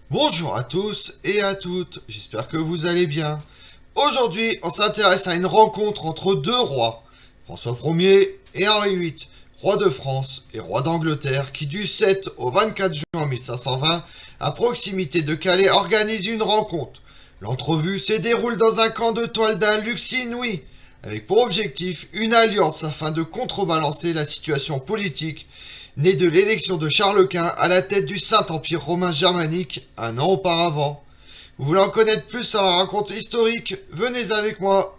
Bonjour à tous et à toutes, j'espère que vous allez bien. Aujourd'hui, on s'intéresse à une rencontre entre deux rois, François Ier et Henri VIII, roi de France et roi d'Angleterre, qui du 7 au 24 juin 1520, à proximité de Calais, organisent une rencontre. L'entrevue se déroule dans un camp de toile d'un luxe inouï, avec pour objectif une alliance afin de contrebalancer la situation politique né de l'élection de Charles Quint à la tête du Saint-Empire romain germanique un an auparavant. Vous voulez en connaître plus sur la rencontre historique? Venez avec moi.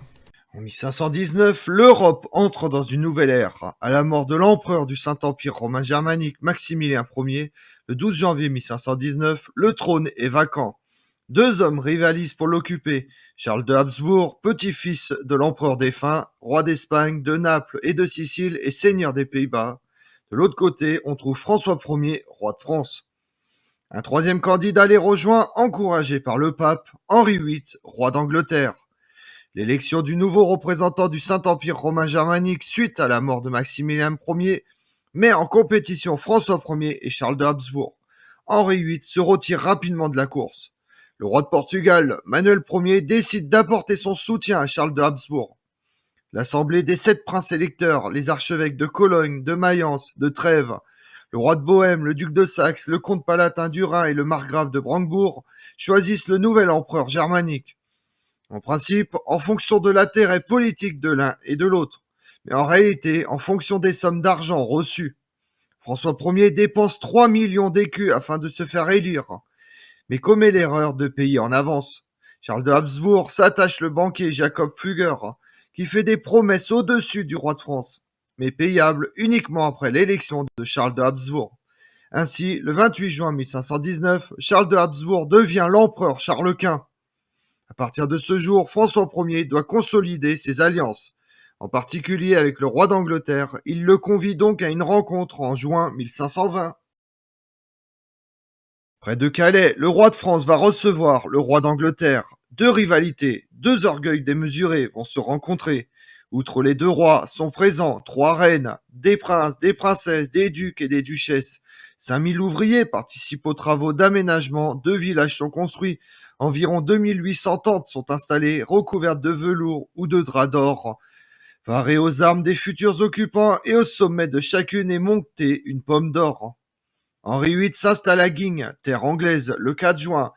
En 1519, l'Europe entre dans une nouvelle ère. À la mort de l'empereur du Saint-Empire romain germanique Maximilien Ier, le 12 janvier 1519, le trône est vacant. Deux hommes rivalisent pour l'occuper. Charles de Habsbourg, petit-fils de l'empereur défunt, roi d'Espagne, de Naples et de Sicile et seigneur des Pays-Bas. De l'autre côté, on trouve François Ier, roi de France. Un troisième candidat les rejoint, encouragé par le pape, Henri VIII, roi d'Angleterre. L'élection du nouveau représentant du Saint-Empire romain germanique suite à la mort de Maximilien Ier met en compétition François Ier et Charles de Habsbourg. Henri VIII se retire rapidement de la course. Le roi de Portugal, Manuel Ier, décide d'apporter son soutien à Charles de Habsbourg. L'assemblée des 7 princes électeurs, les archevêques de Cologne, de Mayence, de Trèves, le roi de Bohême, le duc de Saxe, le comte palatin du Rhin et le margrave de Brandebourg choisissent le nouvel empereur germanique. En principe, en fonction de l'intérêt politique de l'un et de l'autre, mais en réalité, en fonction des sommes d'argent reçues. François Ier dépense 3 millions d'écus afin de se faire élire, mais commet l'erreur de payer en avance. Charles de Habsbourg s'attache le banquier Jacob Fugger, qui fait des promesses au-dessus du roi de France, mais payables uniquement après l'élection de Charles de Habsbourg. Ainsi, le 28 juin 1519, Charles de Habsbourg devient l'empereur Charles Quint. À partir de ce jour, François Ier doit consolider ses alliances. En particulier avec le roi d'Angleterre, il le convie donc à une rencontre en juin 1520. Près de Calais, le roi de France va recevoir le roi d'Angleterre. Deux rivalités, deux orgueils démesurés vont se rencontrer. Outre les deux rois, sont présents 3 reines, des princes, des princesses, des ducs et des duchesses. 5000 ouvriers participent aux travaux d'aménagement, 2 villages sont construits, environ 2800 tentes sont installées, recouvertes de velours ou de drap d'or. Parées aux armes des futurs occupants et au sommet de chacune est montée une pomme d'or. Henri VIII s'installe à Guignes, terre anglaise, le 4 juin.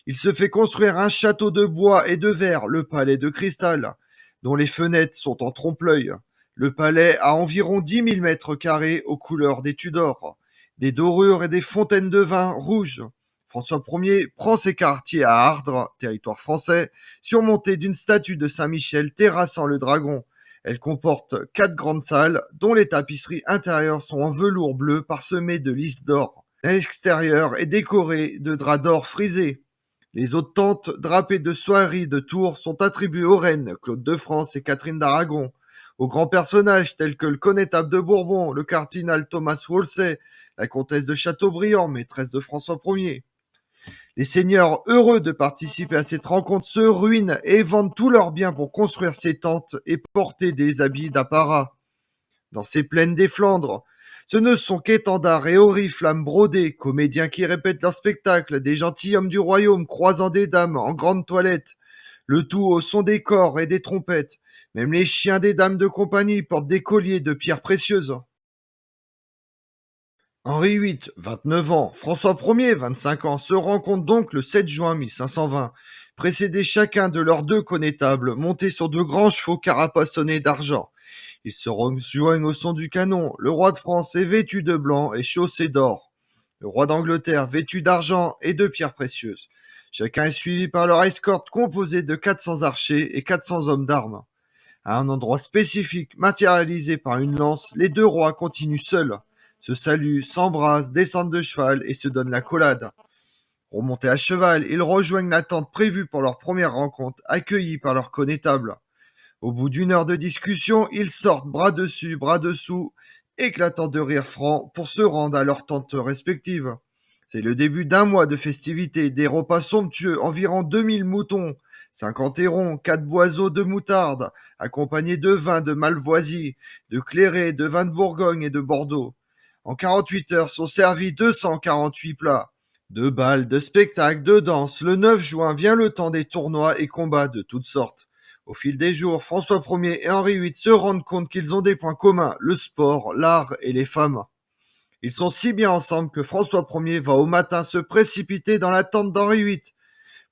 Il se fait construire un château de bois et de verre, le palais de cristal, dont les fenêtres sont en trompe-l'œil. Le palais a environ 10 000 mètres carrés aux couleurs des Tudors, des dorures et des fontaines de vin rouges. François Ier prend ses quartiers à Ardres, territoire français, surmonté d'une statue de Saint-Michel terrassant le dragon. Elle comporte 4 grandes salles, dont les tapisseries intérieures sont en velours bleu parsemé de lys d'or. L'extérieur est décoré de draps d'or frisés. Les autres tentes, drapées de soieries de Tours, sont attribuées aux reines Claude de France et Catherine d'Aragon, aux grands personnages tels que le connétable de Bourbon, le cardinal Thomas Wolsey, la comtesse de Chateaubriand, maîtresse de François Ier. Les seigneurs, heureux de participer à cette rencontre, se ruinent et vendent tous leurs biens pour construire ces tentes et porter des habits d'apparat. Dans ces plaines des Flandres, ce ne sont qu'étendards et oriflammes brodés, comédiens qui répètent leur spectacle, des gentilshommes du royaume croisant des dames en grande toilette, le tout au son des cors et des trompettes. Même les chiens des dames de compagnie portent des colliers de pierres précieuses. Henri VIII, 29 ans, François Ier, 25 ans, se rencontrent donc le 7 juin 1520, précédés chacun de leurs 2 connétables, montés sur de grands chevaux carapassonnés d'argent. Ils se rejoignent au son du canon. Le roi de France est vêtu de blanc et chaussé d'or. Le roi d'Angleterre vêtu d'argent et de pierres précieuses. Chacun est suivi par leur escorte composée de 400 archers et 400 hommes d'armes. À un endroit spécifique, matérialisé par une lance, les 2 rois continuent seuls, se saluent, s'embrassent, descendent de cheval et se donnent l'accolade. Remontés à cheval, ils rejoignent la tente prévue pour leur première rencontre, accueillis par leur connétable. Au bout d'une heure de discussion, ils sortent bras dessus, bras dessous, éclatant de rire franc pour se rendre à leurs tentes respectives. C'est le début d'un mois de festivités, des repas somptueux, environ 2000 moutons, 50 hérons, 4 boiseaux de moutarde, accompagnés de vins de Malvoisie, de clairé, de vins de Bourgogne et de Bordeaux. En 48 heures sont servis 248 plats. De bals, de spectacles, de danses, le 9 juin vient le temps des tournois et combats de toutes sortes. Au fil des jours, François Ier et Henri VIII se rendent compte qu'ils ont des points communs, le sport, l'art et les femmes. Ils sont si bien ensemble que François Ier va au matin se précipiter dans la tente d'Henri VIII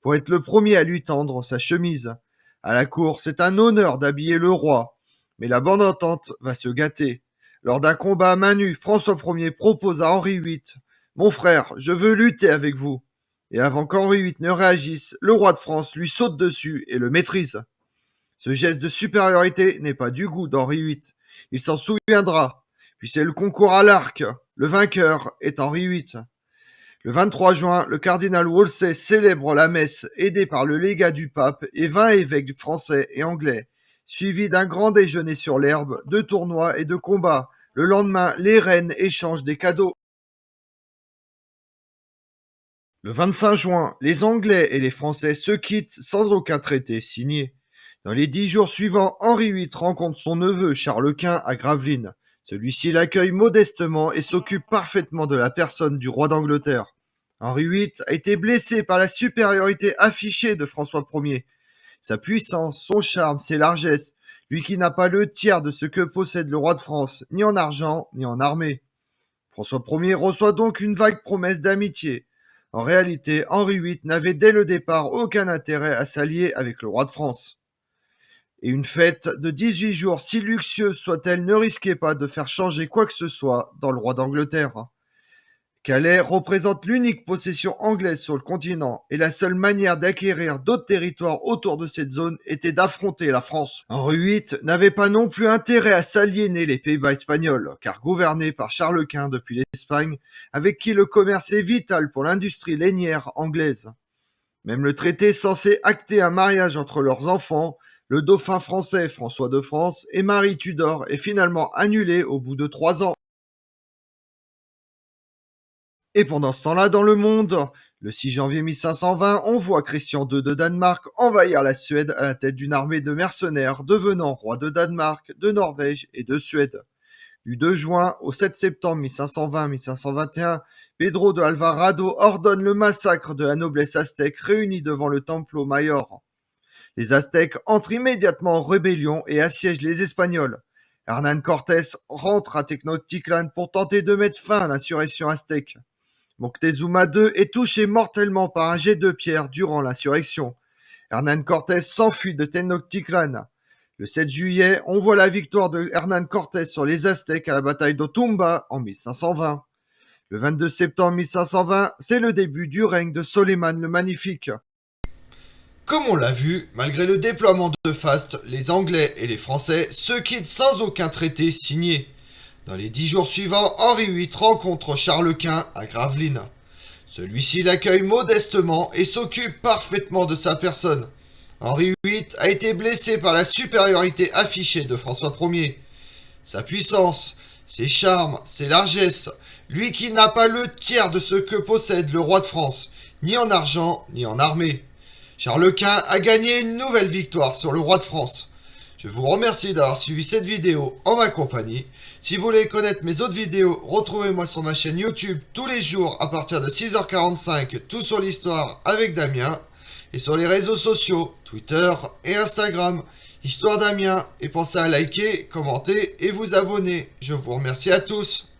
pour être le premier à lui tendre sa chemise. À la cour, c'est un honneur d'habiller le roi, mais la bonne entente va se gâter. Lors d'un combat à main nue, François Ier propose à Henri VIII « Mon frère, je veux lutter avec vous ». Et avant qu'Henri VIII ne réagisse, le roi de France lui saute dessus et le maîtrise. Ce geste de supériorité n'est pas du goût d'Henri VIII. Il s'en souviendra. Puis c'est le concours à l'arc. Le vainqueur est Henri VIII. Le 23 juin, le cardinal Wolsey célèbre la messe aidé par le légat du pape et 20 évêques français et anglais, suivi d'un grand déjeuner sur l'herbe, de tournois et de combats. Le lendemain, les reines échangent des cadeaux. Le 25 juin, les Anglais et les Français se quittent sans aucun traité signé. Dans les 10 jours suivants, Henri VIII rencontre son neveu Charles Quint à Gravelines. Celui-ci l'accueille modestement et s'occupe parfaitement de la personne du roi d'Angleterre. Henri VIII a été blessé par la supériorité affichée de François Ier. Sa puissance, son charme, ses largesses, lui qui n'a pas le tiers de ce que possède le roi de France, ni en argent, ni en armée. François Ier reçoit donc une vague promesse d'amitié. En réalité, Henri VIII n'avait dès le départ aucun intérêt à s'allier avec le roi de France. Et une fête de 18 jours, si luxueuse soit-elle, ne risquait pas de faire changer quoi que ce soit dans le roi d'Angleterre. Calais représente l'unique possession anglaise sur le continent et la seule manière d'acquérir d'autres territoires autour de cette zone était d'affronter la France. Henri VIII n'avait pas non plus intérêt à s'aliéner les Pays-Bas espagnols, car gouvernés par Charles Quint depuis l'Espagne, avec qui le commerce est vital pour l'industrie lainière anglaise. Même le traité censé acter un mariage entre leurs enfants, le dauphin français François de France et Marie Tudor, est finalement annulé au bout de 3 ans. Et pendant ce temps-là, dans le monde, le 6 janvier 1520, on voit Christian II de Danemark envahir la Suède à la tête d'une armée de mercenaires, devenant roi de Danemark, de Norvège et de Suède. Du 2 juin au 7 septembre 1520-1521, Pedro de Alvarado ordonne le massacre de la noblesse aztèque réunie devant le Templo Mayor. Les Aztèques entrent immédiatement en rébellion et assiègent les Espagnols. Hernán Cortés rentre à Tenochtitlan pour tenter de mettre fin à l'insurrection aztèque. Moctezuma II est touché mortellement par un jet de pierre durant l'insurrection. Hernán Cortés s'enfuit de Tenochtitlan. Le 7 juillet, on voit la victoire de Hernán Cortés sur les Aztèques à la bataille d'Otumba en 1520. Le 22 septembre 1520, c'est le début du règne de Soleiman le Magnifique. Comme on l'a vu, malgré le déploiement de Faste, les Anglais et les Français se quittent sans aucun traité signé. Dans les 10 jours suivants, Henri VIII rencontre Charles Quint à Gravelines. Celui-ci l'accueille modestement et s'occupe parfaitement de sa personne. Henri VIII a été blessé par la supériorité affichée de François Ier. Sa puissance, ses charmes, ses largesses, lui qui n'a pas le tiers de ce que possède le roi de France, ni en argent, ni en armée. Charles Quint a gagné une nouvelle victoire sur le roi de France. Je vous remercie d'avoir suivi cette vidéo en ma compagnie. Si vous voulez connaître mes autres vidéos, retrouvez-moi sur ma chaîne YouTube tous les jours à partir de 6h45, tout sur l'histoire avec Damien, et sur les réseaux sociaux, Twitter et Instagram, Histoire Damien, et pensez à liker, commenter et vous abonner. Je vous remercie à tous.